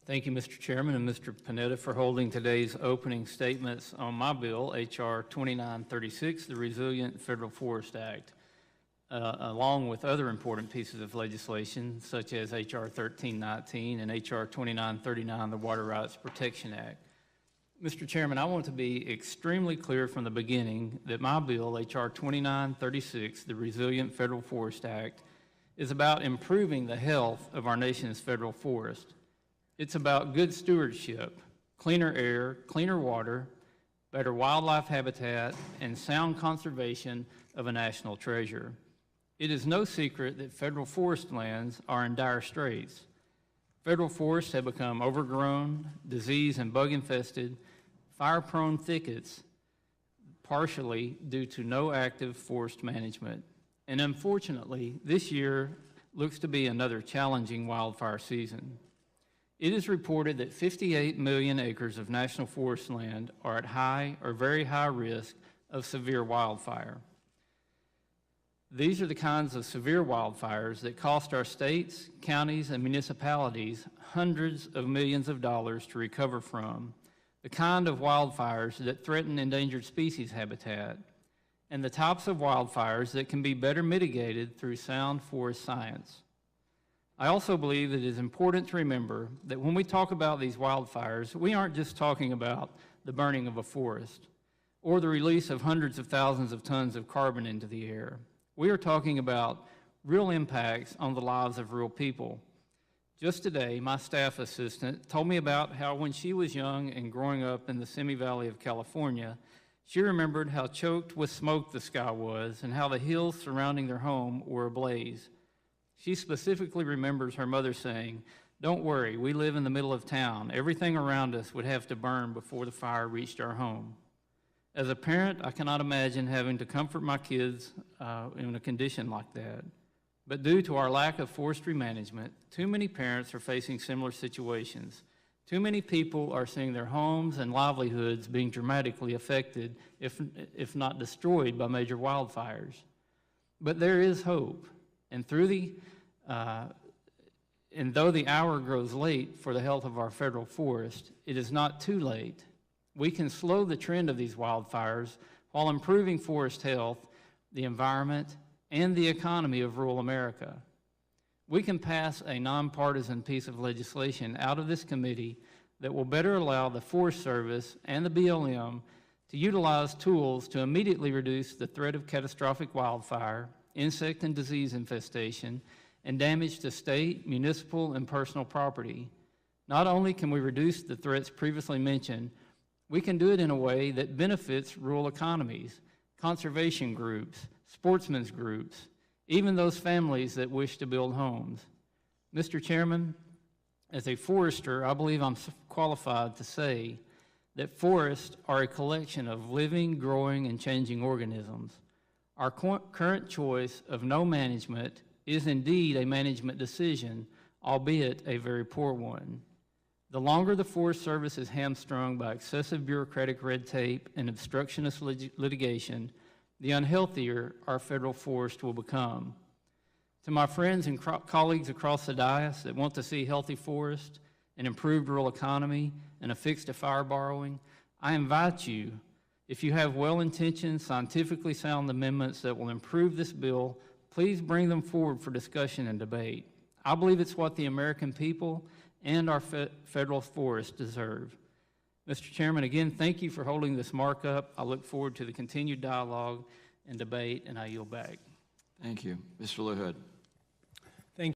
Thank you, Mr. Chairman and Mr. Panetta, for holding today's opening statements on my bill, H.R. 2936, the Resilient Federal Forest Act, along with other important pieces of legislation such as H.R. 1319 and H.R. 2939, the Water Rights Protection Act. Mr. Chairman, I want to be extremely clear from the beginning that my bill, H.R. 2936, the Resilient Federal Forest Act, is about improving the health of our nation's federal forest. It's about good stewardship, cleaner air, cleaner water, better wildlife habitat, and sound conservation of a national treasure. It is no secret that federal forest lands are in dire straits. Federal forests have become overgrown, disease and bug infested, fire-prone thickets, partially due to no active forest management. And unfortunately, this year looks to be another challenging wildfire season. It is reported that 58 million acres of national forest land are at high or very high risk of severe wildfire. These are the kinds of severe wildfires that cost our states, counties, and municipalities hundreds of millions of dollars to recover from, the kind of wildfires that threaten endangered species habitat, and the types of wildfires that can be better mitigated through sound forest science. I also believe that it is important to remember that when we talk about these wildfires, we aren't just talking about the burning of a forest or the release of hundreds of thousands of tons of carbon into the air. We are talking about real impacts on the lives of real people. Just today, my staff assistant told me about how when she was young and growing up in the Simi Valley of California, she remembered how choked with smoke the sky was and how the hills surrounding their home were ablaze. She specifically remembers her mother saying, "Don't worry, we live in the middle of town. Everything around us would have to burn before the fire reached our home." As a parent, I cannot imagine having to comfort my kids in a condition like that. But due to our lack of forestry management, too many parents are facing similar situations. Too many people are seeing their homes and livelihoods being dramatically affected, if not destroyed, by major wildfires. But there is hope. And though the hour grows late for the health of our federal forest, it is not too late. We can slow the trend of these wildfires while improving forest health, the environment, and the economy of rural America. We can pass a nonpartisan piece of legislation out of this committee that will better allow the Forest Service and the BLM to utilize tools to immediately reduce the threat of catastrophic wildfire, insect and disease infestation, and damage to state, municipal, and personal property. Not only can we reduce the threats previously mentioned, we can do it in a way that benefits rural economies, conservation groups, sportsmen's groups, even those families that wish to build homes. Mr. Chairman, as a forester, I believe I'm qualified to say that forests are a collection of living, growing, and changing organisms. Our current choice of no management is indeed a management decision, albeit a very poor one. The longer the Forest Service is hamstrung by excessive bureaucratic red tape and obstructionist litigation, the unhealthier our federal forest will become. To my friends and colleagues across the dais that want to see healthy forests, an improved rural economy, and a fix to fire borrowing, I invite you, if you have well-intentioned, scientifically sound amendments that will improve this bill, please bring them forward for discussion and debate. I believe it's what the American people and our federal forests deserve. Mr. Chairman, again, thank you for holding this markup. I look forward to the continued dialogue and debate, and I yield back. Thank you. Mr. LaHood.